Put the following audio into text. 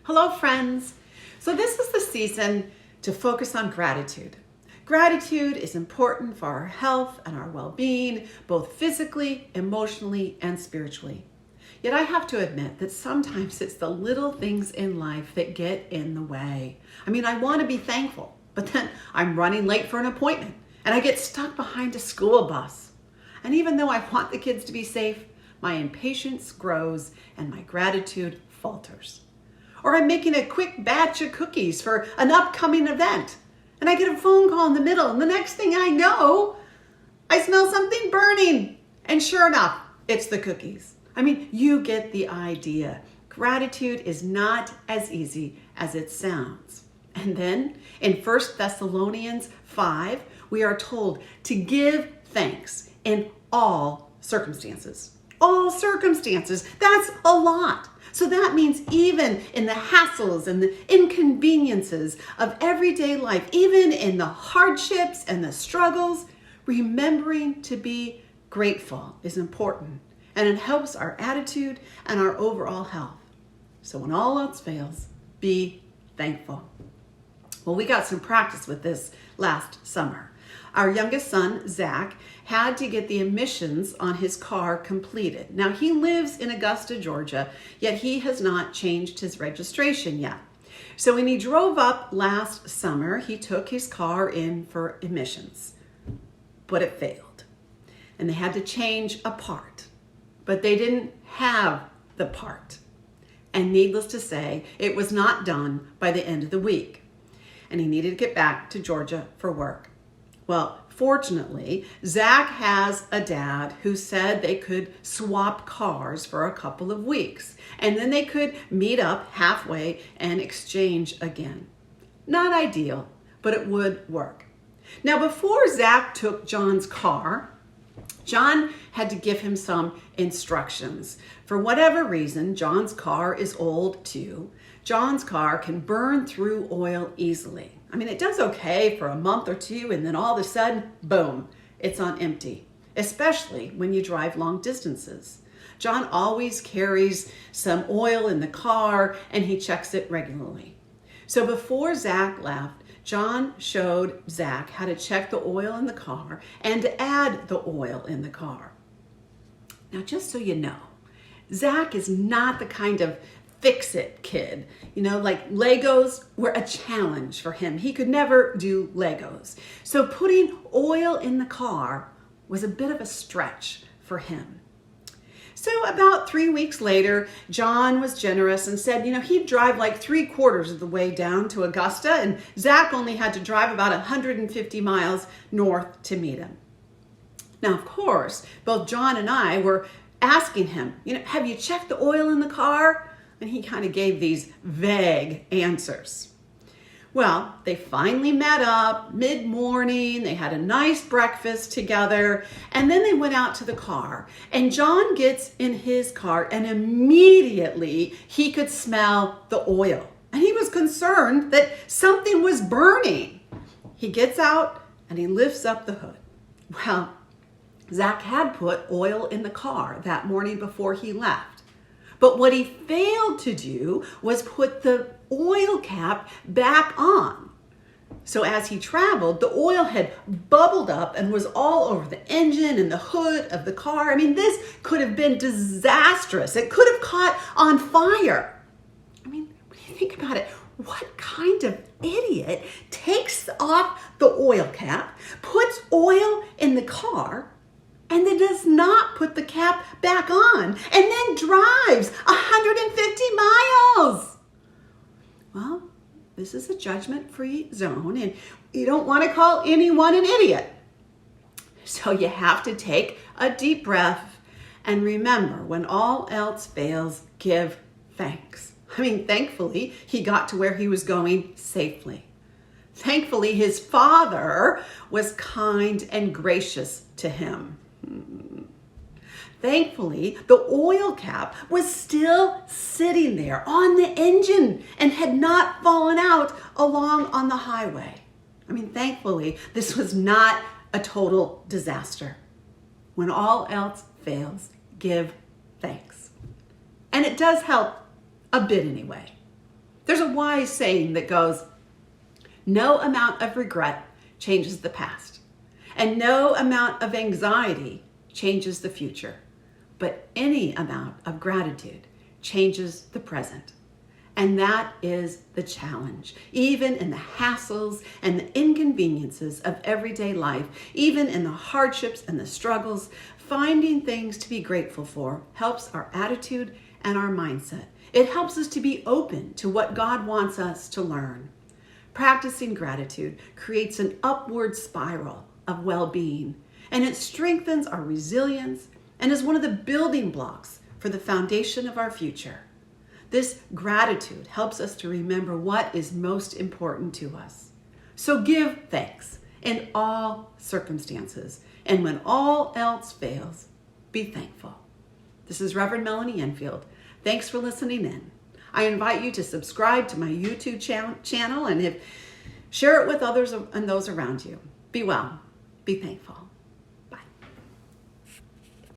Hello, friends. So this is the season to focus on gratitude. Gratitude is important for our health and our well-being, both physically, emotionally, and spiritually. Yet I have to admit that sometimes it's the little things in life that get in the way. I want to be thankful, but then I'm running late for an appointment and I get stuck behind a school bus. And even though I want the kids to be safe, my impatience grows and my gratitude falters. Or I'm making a quick batch of cookies for an upcoming event and I get a phone call in the middle, and the next thing I know, I smell something burning. And sure enough, it's the cookies. You get the idea. Gratitude is not as easy as it sounds. And then in 1 Thessalonians 5, we are told to give thanks in all circumstances. All circumstances. That's a lot. So that means even in the hassles and the inconveniences of everyday life, even in the hardships and the struggles, remembering to be grateful is important. And it helps our attitude and our overall health. So when all else fails, be thankful. Well, we got some practice with this last summer. Our youngest son, Zach, had to get the emissions on his car completed. Now, he lives in Augusta, Georgia, yet he has not changed his registration yet. So when he drove up last summer, he took his car in for emissions, but it failed. And they had to change a part, but they didn't have the part. And needless to say, it was not done by the end of the week. And he needed to get back to Georgia for work. Well, fortunately, Zach has a dad who said they could swap cars for a couple of weeks, and then they could meet up halfway and exchange again. Not ideal, but it would work. Now, before Zach took John's car, John had to give him some instructions. For whatever reason, John's car is old too. John's car can burn through oil easily. It does okay for a month or two, and then all of a sudden, boom, it's on empty, especially when you drive long distances. John always carries some oil in the car, and he checks it regularly. So before Zach left, John showed Zach how to check the oil in the car and to add the oil in the car. Now, just so you know, Zach is not the kind of fix-it kid. Like Legos were a challenge for him. He could never do Legos. So putting oil in the car was a bit of a stretch for him. So about 3 weeks later, John was generous and said, he'd drive like 3/4 of the way down to Augusta, and Zach only had to drive about 150 miles north to meet him. Now, of course, both John and I were asking him, have you checked the oil in the car? And he kind of gave these vague answers. Well, they finally met up mid-morning. They had a nice breakfast together, and then they went out to the car. And John gets in his car, and immediately he could smell the oil. And he was concerned that something was burning. He gets out and he lifts up the hood. Well, Zach had put oil in the car that morning before he left. But what he failed to do was put the oil cap back on. So as he traveled, the oil had bubbled up and was all over the engine and the hood of the car. This could have been disastrous. It could have caught on fire. When you think about it, what kind of idiot takes off the oil cap, puts oil in the car, and then does not put the cap back on, and then drives 150 miles? Well, this is a judgment-free zone, and you don't want to call anyone an idiot. So you have to take a deep breath and remember, when all else fails, give thanks. Thankfully, he got to where he was going safely. Thankfully, his father was kind and gracious to him. Thankfully, the oil cap was still sitting there on the engine and had not fallen out along on the highway. Thankfully, this was not a total disaster. When all else fails, give thanks. And it does help a bit anyway. There's a wise saying that goes, no amount of regret changes the past, and no amount of anxiety changes the future, but any amount of gratitude changes the present. And that is the challenge. Even in the hassles and the inconveniences of everyday life, even in the hardships and the struggles, finding things to be grateful for helps our attitude and our mindset. It helps us to be open to what God wants us to learn. Practicing gratitude creates an upward spiral of well-being, and it strengthens our resilience and is one of the building blocks for the foundation of our future. This gratitude helps us to remember what is most important to us. So give thanks in all circumstances, and when all else fails, be thankful. This is Reverend Melanie Enfield. Thanks for listening in. I invite you to subscribe to my YouTube channel and share it with others and those around you. Be well. Be thankful.